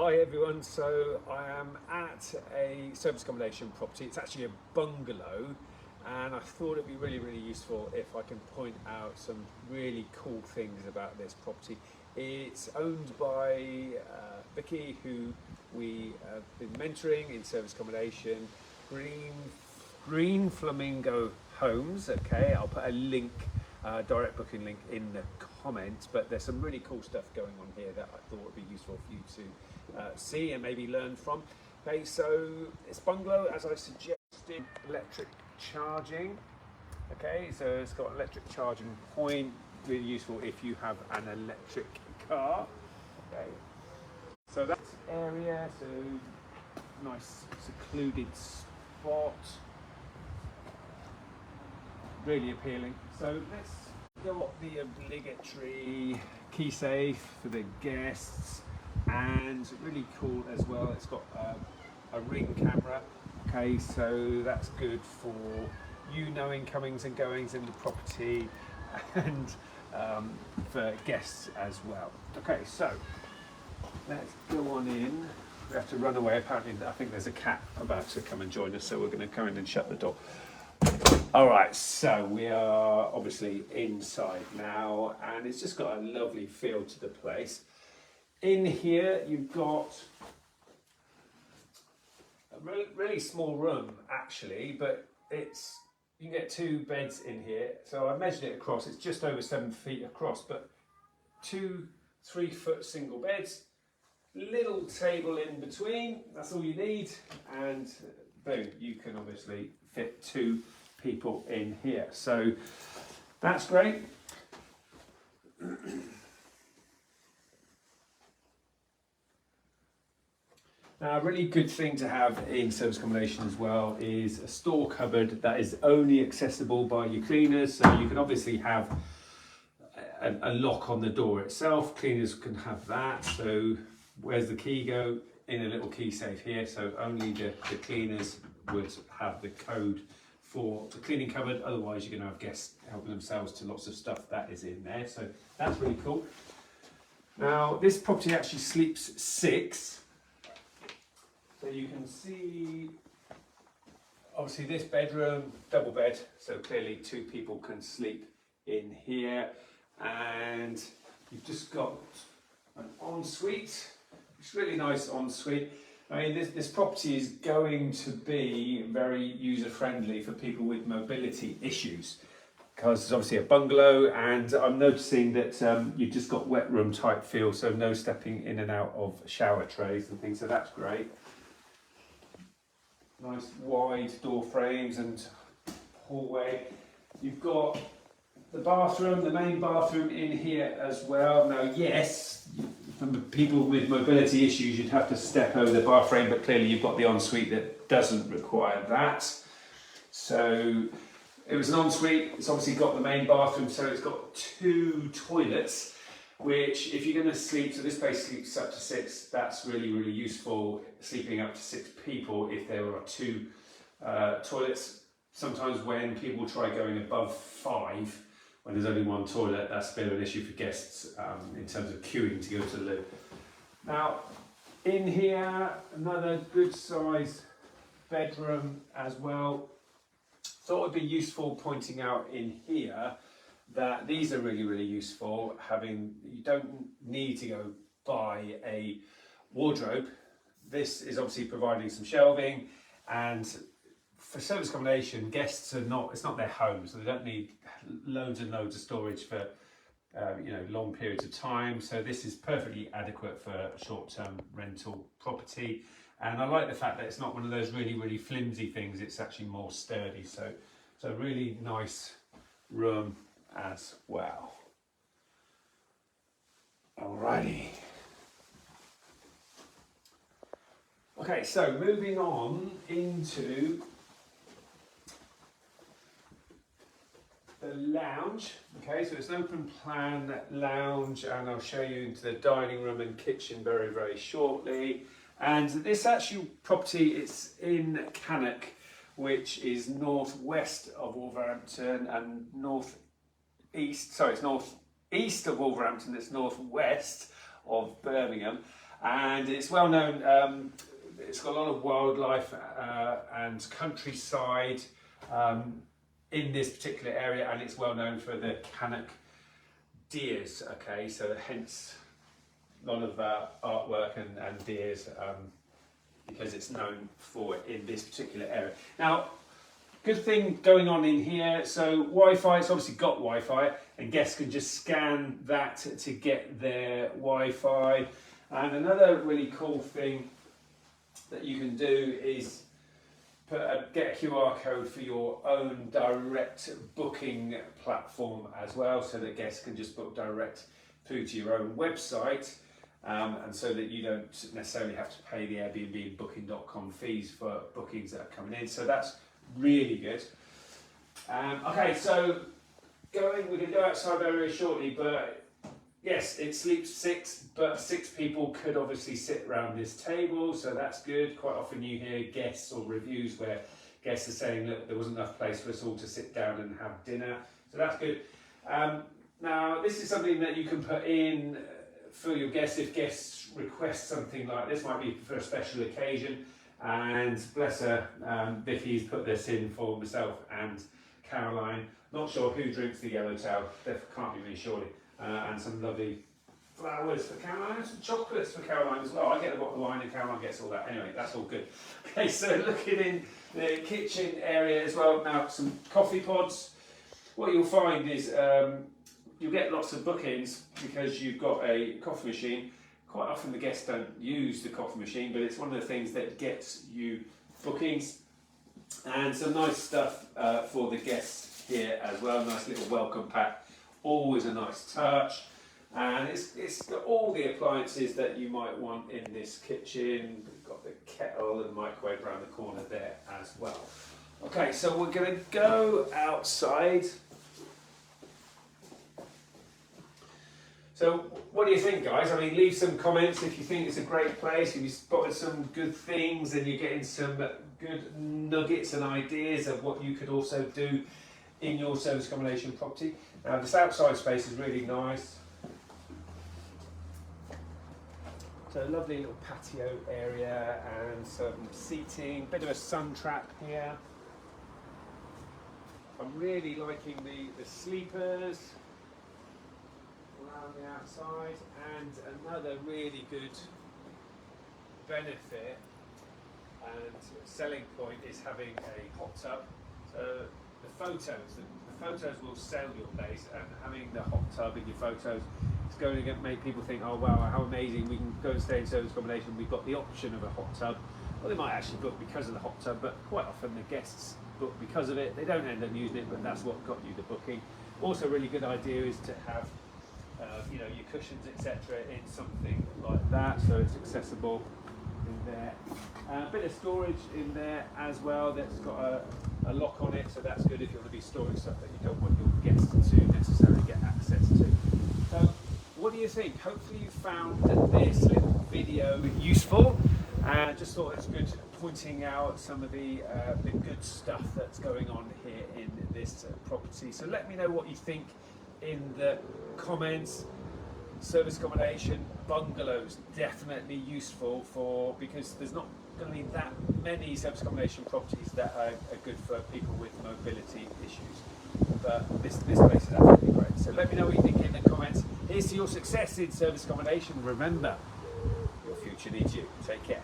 Hi everyone, so I am at a service accommodation property. It's actually a bungalow, and I thought it'd be really useful if I can point out some really cool things about this property. It's owned by Vikki, who we have been mentoring in service accommodation, Green Flamingo Homes. Okay, I'll put a link, direct booking link in the comments, but there's some really cool stuff going on here that I thought would be useful for you to see and maybe learn from. Okay, so it's bungalow, as I suggested, electric charging. Okay, so it's got electric charging point, really useful if you have an electric car. Okay, so that's area, so nice secluded spot, really appealing. So let's go up the obligatory key safe for the guests, and really cool as well, it's got a ring camera. Okay, so that's good for you knowing comings and goings in the property, and for guests as well. Okay, so let's go on in. We have to run away. Apparently, I think there's a cat about to come and join us, so we're going to come in and shut the door. All right, so we are obviously inside now, and it's just got a lovely feel to the place. In here, you've got a really small room, actually, but you can get 2 beds in here. So I measured it across, it's just over 7 feet across, but 2 3-foot single beds, little table in between, that's all you need, and boom, you can obviously fit 2 people in here. So that's great. Now, a really good thing to have in service accommodation as well is a store cupboard that is only accessible by your cleaners. So you can obviously have a lock on the door itself. Cleaners can have that. So where's the key go? In a little key safe here. So only the cleaners would have the code for the cleaning cupboard. Otherwise, you're going to have guests helping themselves to lots of stuff that is in there. So that's really cool. Now, this property actually sleeps 6. So you can see, obviously this bedroom, double bed, so clearly 2 people can sleep in here. And you've just got an ensuite, it's really nice ensuite. I mean, this property is going to be very user-friendly for people with mobility issues, because it's obviously a bungalow, and I'm noticing that you've just got wet room type feel, so no stepping in and out of shower trays and things, so that's great. Nice wide door frames and hallway. You've got the bathroom, the main bathroom in here as well. Now, yes, for people with mobility issues, you'd have to step over the bar frame, but clearly you've got the ensuite that doesn't require that. So it was an ensuite. It's obviously got the main bathroom, so it's got 2 toilets, which if you're going to sleep, so this place sleeps up to 6, that's really useful, sleeping up to 6 people if there are 2 toilets. Sometimes when people try going above 5, when there's only 1 toilet, that's a bit of an issue for guests in terms of queuing to go to the loo. Now, in here, another good sized bedroom as well. Thought it would be useful pointing out in here that these are really useful. You don't need to go buy a wardrobe. This is obviously providing some shelving, and for service accommodation, guests are not, it's not their home, so they don't need loads and loads of storage for long periods of time. So this is perfectly adequate for short-term rental property, and I like the fact that it's not one of those really flimsy things. It's actually more sturdy, so really nice room as well. Alrighty. Okay, so moving on into the lounge. Okay, so it's an open plan lounge, and I'll show you into the dining room and kitchen very shortly. And this actual property, it's in Cannock, which is northwest of Wolverhampton, and it's northeast of Wolverhampton, it's northwest of Birmingham. and it's well known. It's got a lot of wildlife and countryside in this particular area, and it's well known for the Cannock deers. Okay, so hence a lot of artwork and deers, because it's known for it in this particular area. Now, good thing going on in here, so Wi-Fi, it's obviously got Wi-Fi, and guests can just scan that to get their Wi-Fi. And another really cool thing that you can do is get a QR code for your own direct booking platform as well, so that guests can just book direct through to your own website, and so that you don't necessarily have to pay the Airbnb and Booking.com fees for bookings that are coming in. So that's really good. Okay, so we're going to go outside very shortly, but yes, it sleeps 6, but 6 people could obviously sit around this table, so that's good. Quite often you hear guests or reviews where guests are saying, look, there wasn't enough place for us all to sit down and have dinner, so that's good. Now, this is something that you can put in for your guests if guests request something like this. Might be for a special occasion, and bless her, Vikki's put this in for myself and Caroline. Not sure who drinks the yellow towel, that can't be me surely. And some lovely flowers for Caroline, and some chocolates for Caroline as well. I get a bottle of wine and Caroline gets all that. Anyway, that's all good. Okay, so looking in the kitchen area as well, now some coffee pods. What you'll find is you'll get lots of bookings because you've got a coffee machine. Quite often the guests don't use the coffee machine, but it's one of the things that gets you bookings. And some nice stuff for the guests here as well. Nice little welcome pack. Always a nice touch. And it's got all the appliances that you might want in this kitchen. We've got the kettle and microwave around the corner there as well. Okay, so we're going to go outside. So what do you think, guys? I mean, leave some comments if you think it's a great place, if you spotted some good things and you're getting some good nuggets and ideas of what you could also do in your service accommodation property. Now, this outside space is really nice. So a lovely little patio area and some seating, bit of a sun trap here. I'm really liking the sleepers around the outside, and another really good benefit and selling point is having a hot tub. So the photos will sell your place, and having the hot tub in your photos is going to make people think, oh wow, how amazing, we can go and stay in service accommodation, we've got the option of a hot tub. Well, they might actually book because of the hot tub, but quite often the guests book because of it. They don't end up using it, but that's what got you the booking. Also, a really good idea is to have your cushions, etc., in something like that, so it's accessible in there. A bit of storage in there as well that's got a lock on it, so that's good if you want to be storing stuff that you don't want your guests to necessarily get access to. So what do you think? Hopefully you found this little video useful, and just thought it's good pointing out some of the good stuff that's going on here in this property. So let me know what you think in the comments. Service accommodation bungalows, definitely useful because there's not going to be that many service accommodation properties that are good for people with mobility issues, but this place is absolutely great. So let me know what you think in the comments. Here's to your success in service accommodation. Remember, your future needs you. Take care.